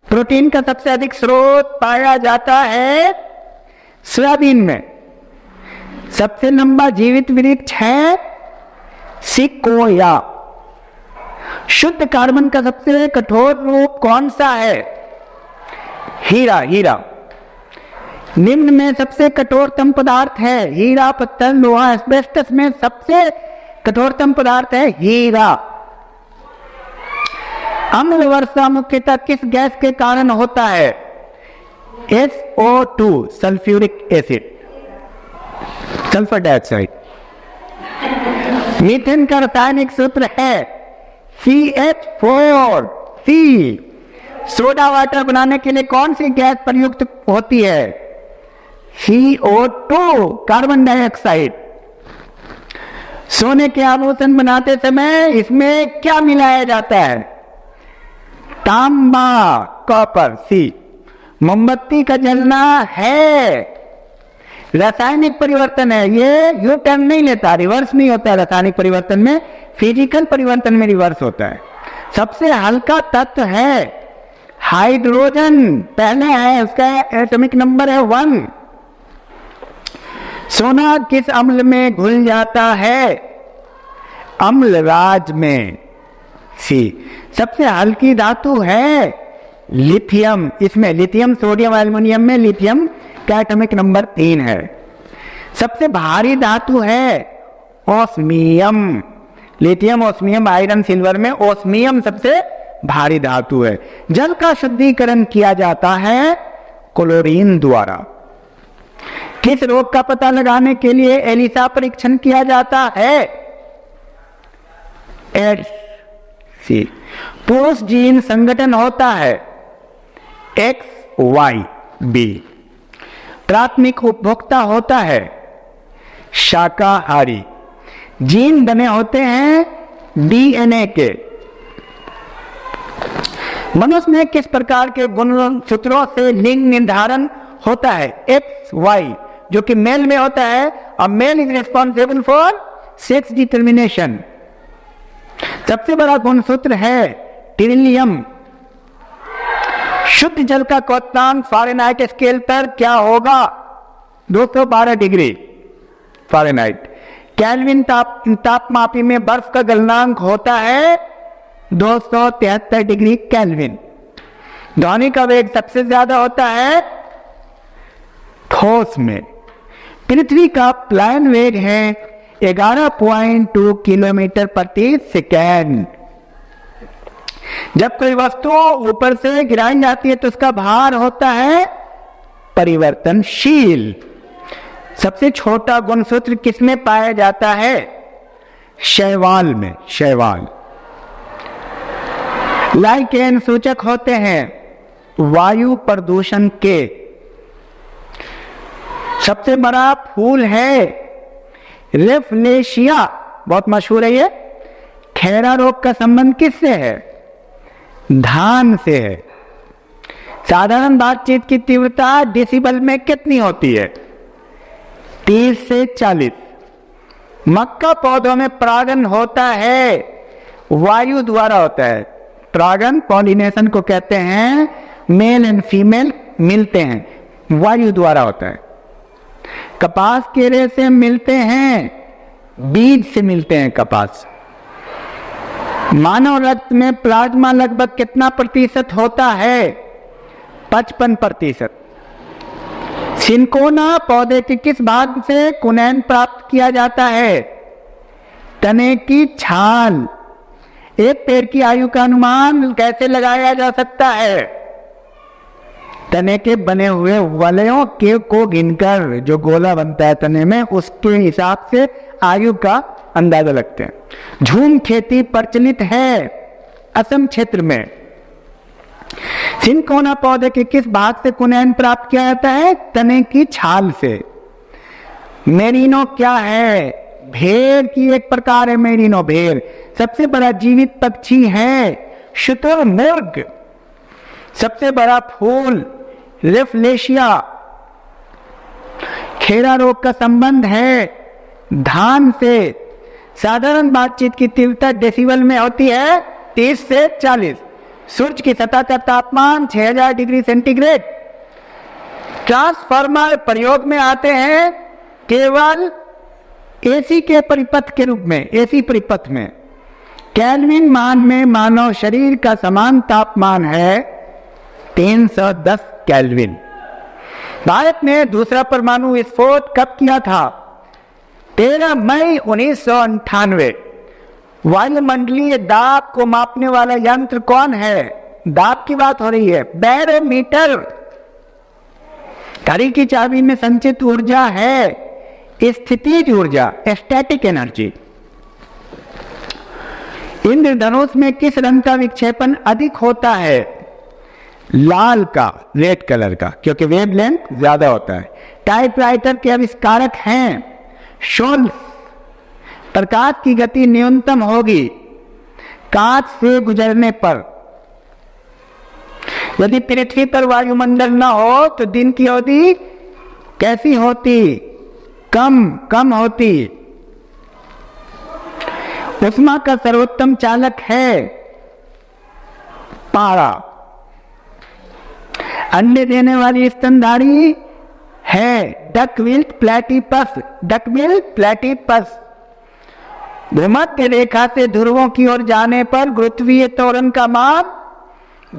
Protein का सबसे अधिक स्रोत पाया जाता है सोयाबीन में। सबसे लंबा जीवित वृक्ष है सिकोया। शुद्ध कार्बन का सबसे कठोर रूप कौन सा है? हीरा। हीरा। निम्न में सबसे कठोरतम पदार्थ है हीरा, पत्थर, लोहा, एस्बेस्टस में सबसे कठोरतम पदार्थ है हीरा। अम्ल वर्षा मुख्यतः किस गैस के कारण होता है? SO2 sulphuric acid, sulphur dioxide. Methane का रासायनिक सूत्र है CH4। सोडा वाटर बनाने के लिए कौन सी गैस प्रयुक्त होती है? CO2 carbon dioxide. सोने के आभूषण बनाते समय इसमें क्या मिलाया जाता है? तांबा, कॉपर। मोमबत्ती का जलना है रासायनिक परिवर्तन है, ये यू टर्न नहीं लेता, रिवर्स नहीं होता है रासायनिक परिवर्तन में, फिजिकल परिवर्तन में रिवर्स होता है। सबसे हल्का तत्व है हाइड्रोजन, पहले है, उसका एटॉमिक नंबर है 1। सोना किस अम्ल में घुल जाता है? अम्लराज में। सबसे हल्की धातु है लिथियम, इसमें लिथियम, सोडियम, एल्युमिनियम में लिथियम का एटॉमिक नंबर 3 है। सबसे भारी धातु है osmium. Lithium, osmium, iron, silver में ओस्मियम सबसे भारी धातु है। जल का शुद्धिकरण किया जाता है क्लोरीन द्वारा। किस रोग का पता लगाने के लिए एलिसा परीक्षण किया जाता है? एड्स। पुरुष जीन संगठन होता है XYB। प्राथमिक उपभोक्ता होता है शाकाहारी। जीन बने होते हैं DNA के। मनुष्य में किस प्रकार के गुणसूत्रों से लिंग निर्धारण होता है? XY, जो कि मेल में होता है, और male is responsible for sex determination. सबसे बड़ा गुणसूत्र है टिरिलियम। शुद्ध जल का क्वथनांक फ़ारेनहाइट स्केल पर क्या होगा? 212 डिग्री फ़ारेनहाइट। केल्विन तापमापी में बर्फ का गलनांक होता है 273 डिग्री केल्विन। ध्वनि का वेग सबसे ज्यादा होता है ठोस में। पृथ्वी का प्लान वेग है 11.2 किलोमीटर प्रति सेकेंड। जब कोई वस्तु ऊपर से गिराई जाती है तो उसका भार होता है परिवर्तनशील। सबसे छोटा गुणसूत्र किसमें पाया जाता है? शैवाल में। शैवाल। लाइकेन सूचक होते हैं वायु प्रदूषण के। सबसे बड़ा फूल है रेफलेशिया, बहुत मशहूर है ये। खैरा रोग का संबंध किससे है? धान से है। साधारण बातचीत की तीव्रता डेसिबल में कितनी होती है? 30 से 40। मक्का पौधों में परागण होता है वायु द्वारा होता है। परागण पॉलिनेशन को कहते हैं, मेल एंड फीमेल मिलते हैं, वायु द्वारा होता है। कपास केरे से मिलते हैं, बीज से मिलते हैं कपास। मानव रक्त में प्लाज्मा लगभग कितना प्रतिशत होता है? 55%। सिनकोना पौधे के किस भाग से कुनैन प्राप्त किया जाता है? तने की छाल। एक पेड़ की आयु का अनुमान कैसे लगाया जा सकता है? तने के बने हुए वलयों के को गिनकर, जो गोला बनता है तने में, उसके हिसाब से आयु का अंदाजा लगते हैं। झूम खेती प्रचलित है असम क्षेत्र में। सिनकोना पौधे के किस भाग से कुनैन प्राप्त किया जाता है? तने की छाल से। मेरिनो क्या है? भेड़ की एक प्रकार है मेरिनो, भेड़। सबसे बड़ा जीवित पक्षी है शुतुरमुर्ग। सबसे बड़ा फूल रेफलेशिया। खैरा रोग का संबंध है धान से। साधारण बातचीत की तीव्रता डेसिबल में होती है 30 से 40। सूर्य की सतह का तापमान 6000 डिग्री सेंटीग्रेड। ट्रांसफार्मर प्रयोग में आते हैं केवल एसी के परिपथ के रूप में, एसी परिपथ में। केल्विन मान में मानव शरीर का समान तापमान है 310 केल्विन। भारत ने दूसरा परमाणु विस्फोट कब किया था? 13 मई 1998। वायुमंडलीय दाब को मापने वाला यंत्र कौन है? दाब की बात हो रही है, बैरोमीटर। घड़ी की चाबी में संचित ऊर्जा है स्थितिज ऊर्जा, स्टैटिक एनर्जी। इंद्रधनुष में किस रंग का विक्षेपण अधिक होता है? लाल का, रेड कलर का, क्योंकि वेवलेंथ ज्यादा होता है। टाइपराइटर के आविष्कारक हैं शोल्स। प्रकाश की गति न्यूनतम होगी कांच से गुजरने पर। यदि पृथ्वी पर वायुमंडल न हो तो दिन की अवधि कैसी होती? कम होती। उष्मा का सर्वोत्तम चालक है पारा। अंडे देने वाली स्तनधारी है डकविल्ट प्लैटिपस, डकविल्ट प्लैटिपस। भूमध्य रेखा से ध्रुवों की ओर जाने पर गुरुत्वीय त्वरण का मान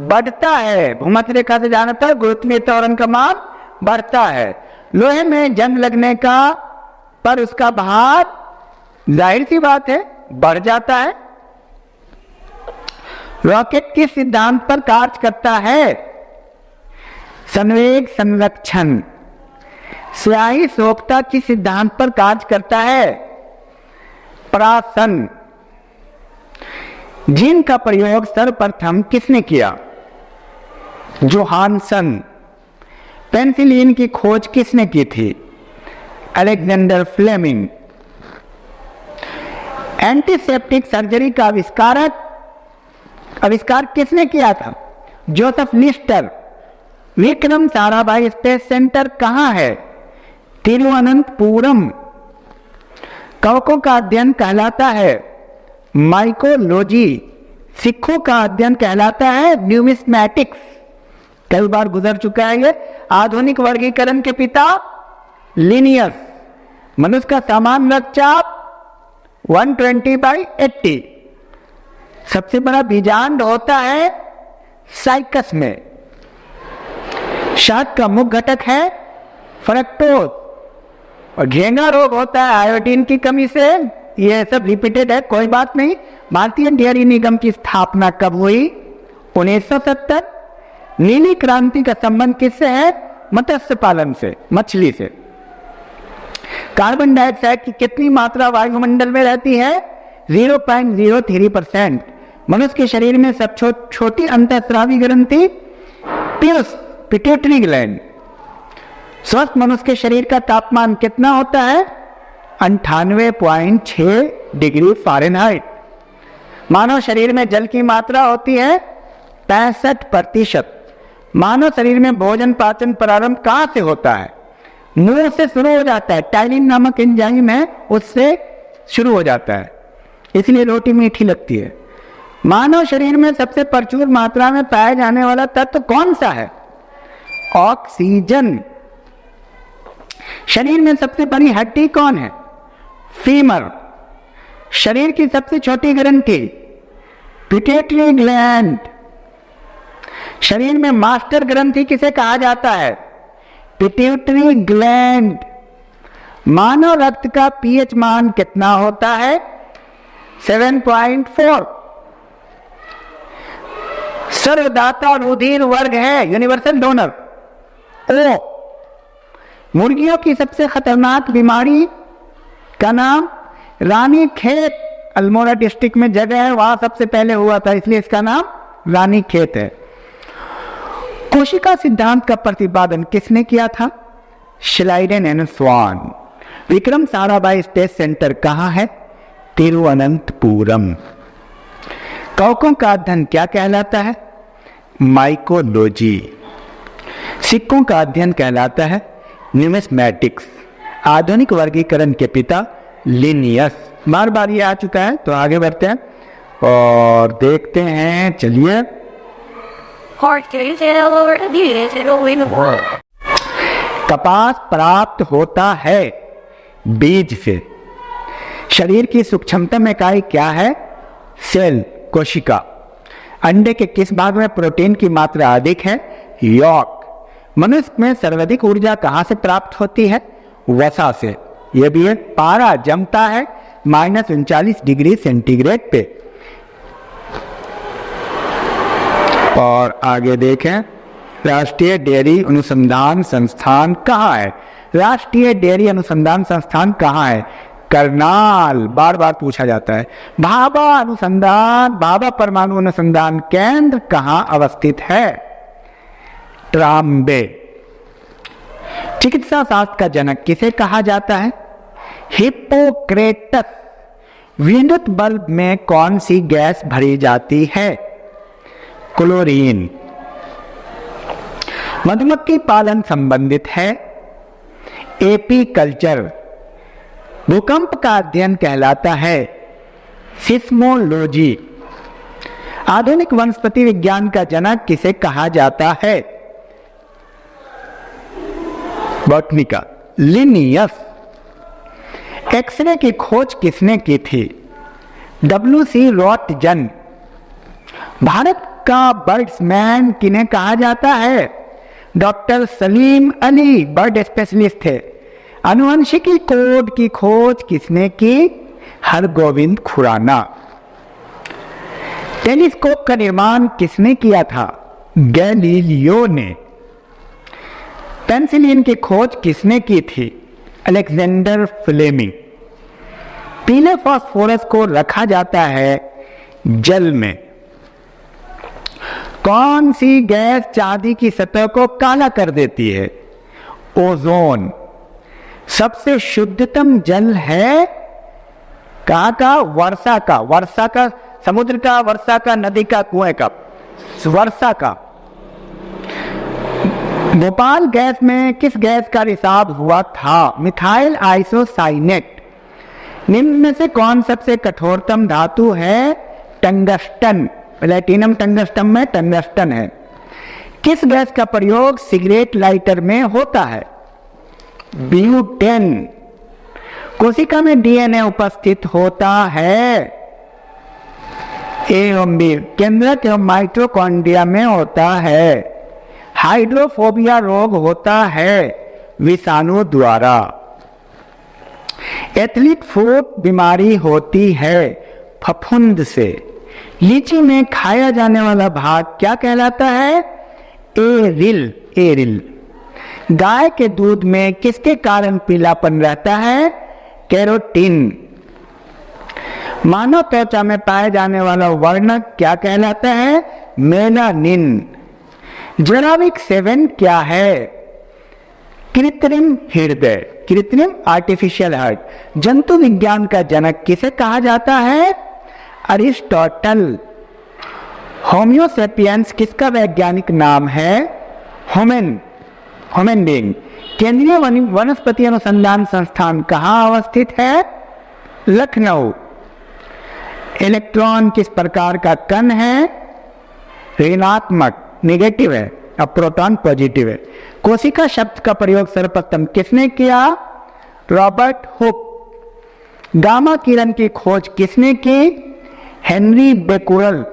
बढ़ता है। भूमध्य रेखा से जाने पर गुरुत्वीय त्वरण का मान बढ़ता है। लोहे में जंग लगने का पर उसका भार जाहिर सी बात है बढ़ जाता है। रॉकेट किस सिद्धांत पर कार्य करता है? संवेग संरक्षण। स्याही सोखता किस सिद्धांत पर कार्य करता है? प्रासन। जिन का प्रयोग सर्वप्रथम किसने किया? जोहानसन। पेनिसिलिन की खोज किसने की थी? Alexander Fleming. एंटीसेप्टिक सर्जरी का आविष्कार किसने किया था? Joseph Lister. Vikram Sarabhai space centre कहां है? तिरुवनंतपुरम। कवकों का अध्ययन कहलाता है माइकोलॉजी। सिक्कों का अध्ययन कहलाता है न्यूमिस्मैटिक्स। कई बार गुजर चुका है ये। आधुनिक वर्गीकरण के पिता लिनियस। मनुष्य का सामान्य रक्तचाप 120/80। सबसे बड़ा बीजांड होता है साइकस में। शहद का मुख्य घटक है फ्रक्टोज। और घेंगा रोग होता है आयोडीन की कमी से। यह सब रिपीटेड है, कोई बात नहीं। भारतीय डेयरी निगम की स्थापना कब हुई? 1970। नीली क्रांति का संबंध किससे है? मत्स्य पालन से, मछली से। कार्बन डाइऑक्साइड की कितनी मात्रा वायुमंडल में रहती है? 0.03%। मनुष्य के शरीर में सब छोटी अंतःस्रावी ग्रंथि पियर्स, पिट्यूटरी ग्लैंड। स्वस्थ मनुष्य के शरीर का तापमान कितना होता है? 98.6 डिग्री फ़ारेनहाइट। मानव शरीर में जल की मात्रा होती है 65%। मानव शरीर में भोजन पाचन प्रारंभ कहां से होता है? मुंह से शुरू हो जाता है। टाइलिन नामक एंजाइम है, उससे शुरू हो जाता है, इसलिए रोटी मीठी लगती है। मानव शरीर में सबसे प्रचुर मात्रा में पाया जाने वाला तत्व कौन सा है? ऑक्सीजन। शरीर में सबसे बड़ी हड्डी कौन है? फीमर। शरीर की सबसे छोटी ग्रंथि पिट्यूटरी ग्लैंड। शरीर में मास्टर ग्रंथि किसे कहा जाता है? Pituitary gland. मानव रक्त का पीएच मान कितना होता है? 7.4। सर्वदाता रुधिर वर्ग है यूनिवर्सल डोनर ओ। मुर्गियों की सबसे खतरनाक बीमारी का नाम रानी खेत। अल्मोड़ा डिस्ट्रिक्ट में जगह है, वहां सबसे पहले हुआ था, इसलिए इसका नाम रानी खेत है। कोशिका सिद्धांत का प्रतिपादन किसने किया था? Schleiden and Schwann. Vikram Sarabhai space centre कहां है? तिरुवनंतपुरम। कवकों का अध्ययन क्या कहलाता है? माइकोलॉजी। सिक्कों का अध्ययन कहलाता है न्यूमिस्मैटिक्स। आधुनिक वर्गीकरण के पिता लिनियस। बार बार ये आ चुका है, तो आगे बढ़ते हैं और देखते हैं। चलिए कपास प्राप्त होता है बीज से। शरीर की सूक्ष्मतम इकाई क्या है? सेल, कोशिका। अंडे के किस भाग में प्रोटीन की मात्रा अधिक है? यॉक। मनुष्य में सर्वाधिक ऊर्जा कहां से प्राप्त होती है? वसा से। यह भी है। पारा जमता है -39 डिग्री सेंटीग्रेड पे। और आगे देखें, राष्ट्रीय डेयरी अनुसंधान संस्थान कहाँ है? राष्ट्रीय डेयरी अनुसंधान संस्थान कहाँ है? करनाल। बार बार पूछा जाता है। भाभा परमाणु अनुसंधान केंद्र कहाँ अवस्थित है? ट्राम्बे। चिकित्सा शास्त्र का जनक किसे कहा जाता है? हिप्पोक्रेटस। विद्युत बल्ब में कौन सी गैस भरी जाती है? क्लोरीन। मधुमक्खी पालन संबंधित है एपीकल्चर। भूकंप का अध्ययन कहलाता है सिस्मोलॉजी। आधुनिक वनस्पति विज्ञान का जनक किसे कहा जाता है? बॉटनी का लिनियस। एक्सरे की खोज किसने की थी? WC रॉटजन। भारत का बर्ड्समैन किन्हें कहा जाता है? Doctor Salim Ali bird specialist थे। आनुवंशिकी कोड की खोज किसने की? हरगोविंद खुराना। टेलीस्कोप का निर्माण किसने किया था? गैलीलियो ने। पेनिसिलिन की खोज किसने की थी? Alexander Fleming. पीले फास्फोरस को रखा जाता है जल में। कौन सी गैस चांदी की सतह को काला कर देती है? ओजोन। सबसे शुद्धतम जल है कहाँ का? वर्षा का। वर्षा का, समुद्र का, वर्षा का, नदी का, कुएं का? वर्षा का। भोपाल गैस में किस गैस का रिसाव हुआ था? Methyl isocyanate. निम्न में से कौन सबसे कठोरतम धातु है? टंगस्टन। प्लेटिनम टंगस्टन में टंगस्टन है। किस गैस का प्रयोग सिगरेट लाइटर में होता है? ब्यूटेन। कोशिका में डीएनए उपस्थित होता है ए एवं बी। केंद्रक एवं माइटोकॉन्ड्रिया में होता है। हाइड्रोफोबिया रोग होता है विषाणु द्वारा। एथलीट फुट बीमारी होती है फफूंद से। लीची में खाया जाने वाला भाग क्या कहलाता है? एरिल। एरिल। गाय के दूध में किसके कारण पीलापन रहता है? कैरोटीन। मानव त्वचा में पाए जाने वाला वर्णक क्या कहलाता है? मेलानिन। जराविक 7 क्या है? कृत्रिम हृदय। कृत्रिम आर्टिफिशियल हार्ट। जंतु विज्ञान का जनक किसे कहा जाता है? अरिस्टोटल। होम्योसेपियंस किसका वैज्ञानिक नाम है? होमेनडिंग। केंद्रीय वनस्पति अनुसंधान संस्थान कहाँ अवस्थित है? लखनऊ। इलेक्ट्रॉन किस प्रकार का कण है? ऋणात्मक, नेगेटिव है, और प्रोटॉन पॉजिटिव है। कोशिका शब्द का प्रयोग सर्वप्रथम किसने किया? Robert Hooke. गामा किरण की खोज किसने की? Henry Becquerel.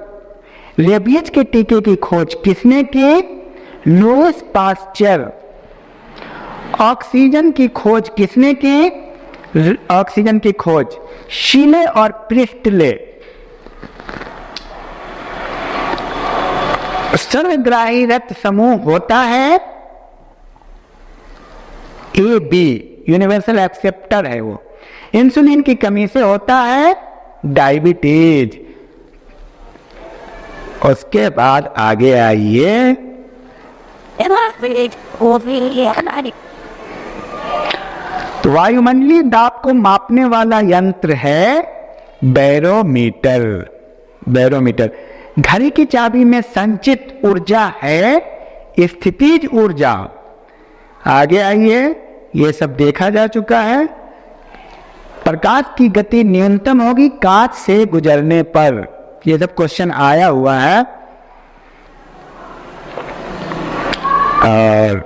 रेबीज के टीके की खोज किसने की? Lewis pasture. ऑक्सीजन की खोज किसने की? ऑक्सीजन की खोज शीले और प्रिस्टले। सर्वग्राही रक्त समूह होता है ए बी। यूनिवर्सल एक्सेप्टर है वो। इंसुलिन की कमी से होता है डायबिटीज। उसके बाद आगे आइए, वायुमंडलीय दाब को मापने वाला यंत्र है बैरोमीटर। बैरोमीटर। घड़ी की चाबी में संचित ऊर्जा है स्थितिज ऊर्जा। आगे आइए, ये सब देखा जा चुका है। प्रकाश की गति न्यूनतम होगी कांच से गुजरने पर। ये सब क्वेश्चन आया हुआ है। और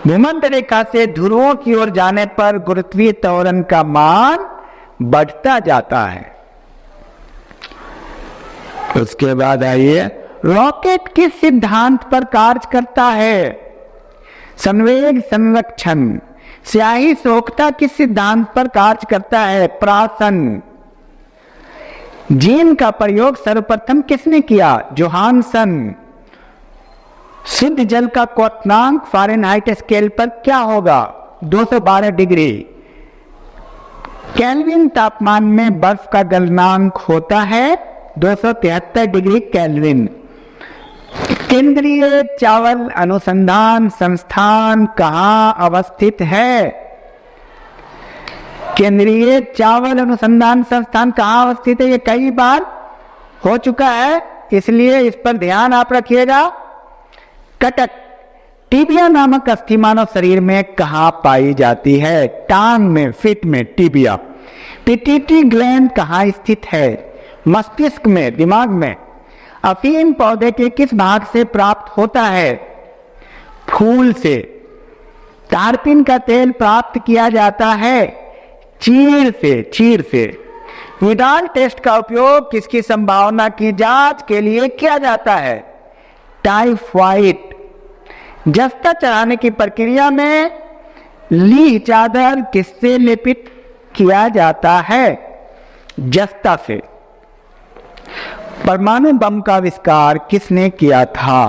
भूमध्य रेखा से ध्रुवों की ओर जाने पर गुरुत्वीय त्वरण का मान बढ़ता जाता है। उसके बाद आइए, रॉकेट किस सिद्धांत पर कार्य करता है? संवेग संरक्षण। स्याही सोखता किस सिद्धांत पर कार्य करता है? प्राशन। जीन का प्रयोग सर्वप्रथम किसने किया? जोहानसन। शुद्ध जल का क्वथनांक फ़ारेनहाइट स्केल पर क्या होगा? 212 डिग्री। केल्विन तापमान में बर्फ का गलनांक होता है 273 डिग्री केल्विन। केंद्रीय चावल अनुसंधान संस्थान कहाँ अवस्थित है? केंद्रीय चावल अनुसंधान संस्थान कहाँ अवस्थित है? ये कई बार हो चुका है, इसलिए इस पर ध्यान आप रखिएगा। कटक। टिबिया नामक अस्थि मानव शरीर में कहाँ पाई जाती है? टांग में, फिट में, टिबिया। पिट्यूटरी ग्लैंड कहाँ स्थित है? मस्तिष्क में, दिमाग में। अफीम पौधे के किस भाग से प्राप्त होता है? फूल से। तारपीन का तेल प्राप्त किया जाता है चीड़ से। विडाल टेस्ट का उपयोग किसकी संभावना की जांच के लिए किया जाता है? टाइफाइड। जस्ता चढ़ाने की प्रक्रिया में लीह चादर किससे लेपित किया जाता है? जस्ता से। परमाणु बम का आविष्कार किसने किया था?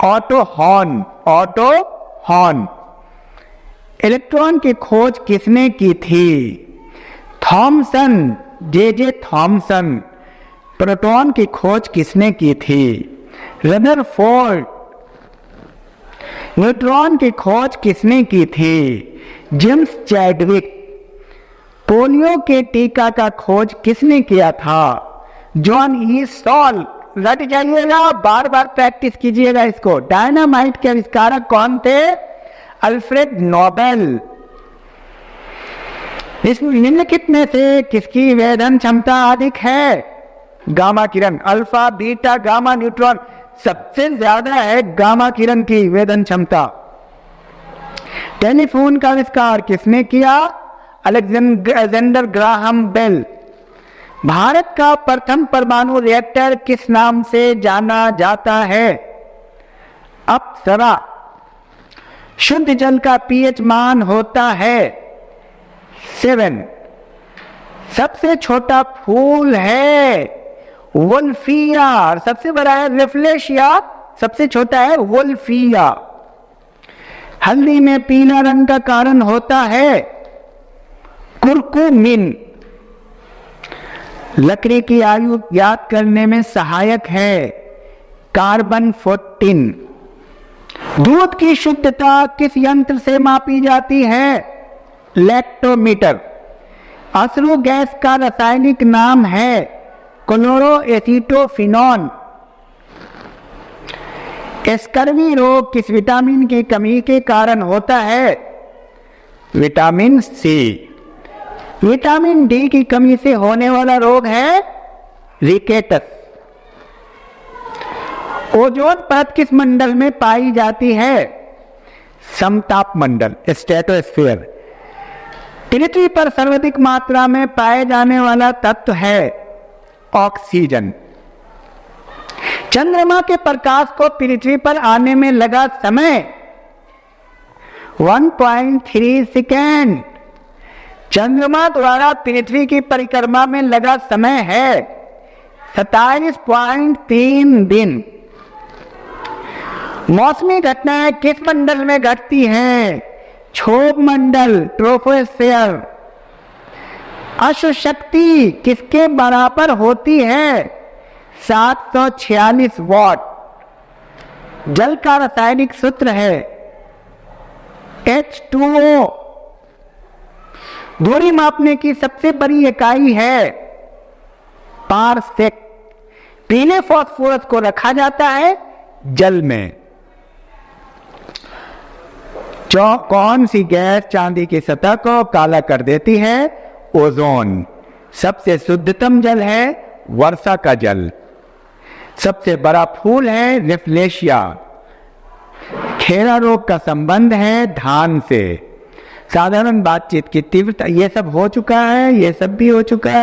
Auto horn. इलेक्ट्रॉन की खोज किसने की थी? Thompson, J Thomson. प्रोटॉन की खोज किसने की थी? रदरफोर्ड। न्यूट्रॉन की खोज किसने की थी? James Chadwick. पोलियो के टीका का खोज किसने किया था? John E Sall. रट जाइएगा, बार बार प्रैक्टिस कीजिएगा इसको। डायनामाइट के आविष्कारक कौन थे? Alfred Nobel. इस निम्नलिखित में से किसकी वेधन क्षमता अधिक है? गामा किरण। Alpha, beta, gamma, neutron. सबसे ज्यादा है गामा किरण की वेधन क्षमता। टेलीफोन का आविष्कार किसने किया? Alexander Graham bell. भारत का प्रथम परमाणु रिएक्टर किस नाम से जाना जाता है? अप्सरा। शुद्ध जल का पीएच मान होता है 7। सबसे छोटा फूल है वोल्फिया, सबसे बड़ा है रेफ्लेशिया, सबसे छोटा है वोल्फिया। हल्दी में पीला रंग का कारण होता है कुरकुमिन। लकड़ी की आयु ज्ञात करने में सहायक है कार्बन 14। दूध की शुद्धता किस यंत्र से मापी जाती है? लैक्टोमीटर। अश्रु गैस का रासायनिक नाम है क्लोरोएसिटोफिनॉन। स्कर्वी रोग किस विटामिन की कमी के कारण होता है? Vitamin C. विटामिन डी की कमी से होने वाला रोग है रिकेटस। ओजोन परत किस मंडल में पाई जाती है? समताप मंडल, स्ट्रेटोस्फीयर। पृथ्वी पर सर्वाधिक मात्रा में पाए जाने वाला तत्व है ऑक्सीजन। चंद्रमा के प्रकाश को पृथ्वी पर आने में लगा समय 1.3 सेकेंड। चंद्रमा द्वारा पृथ्वी की परिक्रमा में लगा समय है 27.3 दिन। मौसमी घटनाएं किस मंडल में घटती हैं? क्षोभ मंडल, ट्रोपोस्फीयर। अश्व शक्ति किसके बराबर होती है? 746 वॉट। जल का रासायनिक सूत्र है H2O। दूरी मापने की सबसे बड़ी इकाई है पारसेक। पीले फास्फोरस को रखा जाता है जल में। कौन सी गैस चांदी की सतह को काला कर देती है? ओजोन। सबसे शुद्धतम जल है वर्षा का जल। सबसे बड़ा फूल है रेफ्लेशिया। खेरा रोग का संबंध है ध्यान से, साधारण बातचीत की तीव्रता, ये सब हो चुका है, ये सब भी हो चुका है।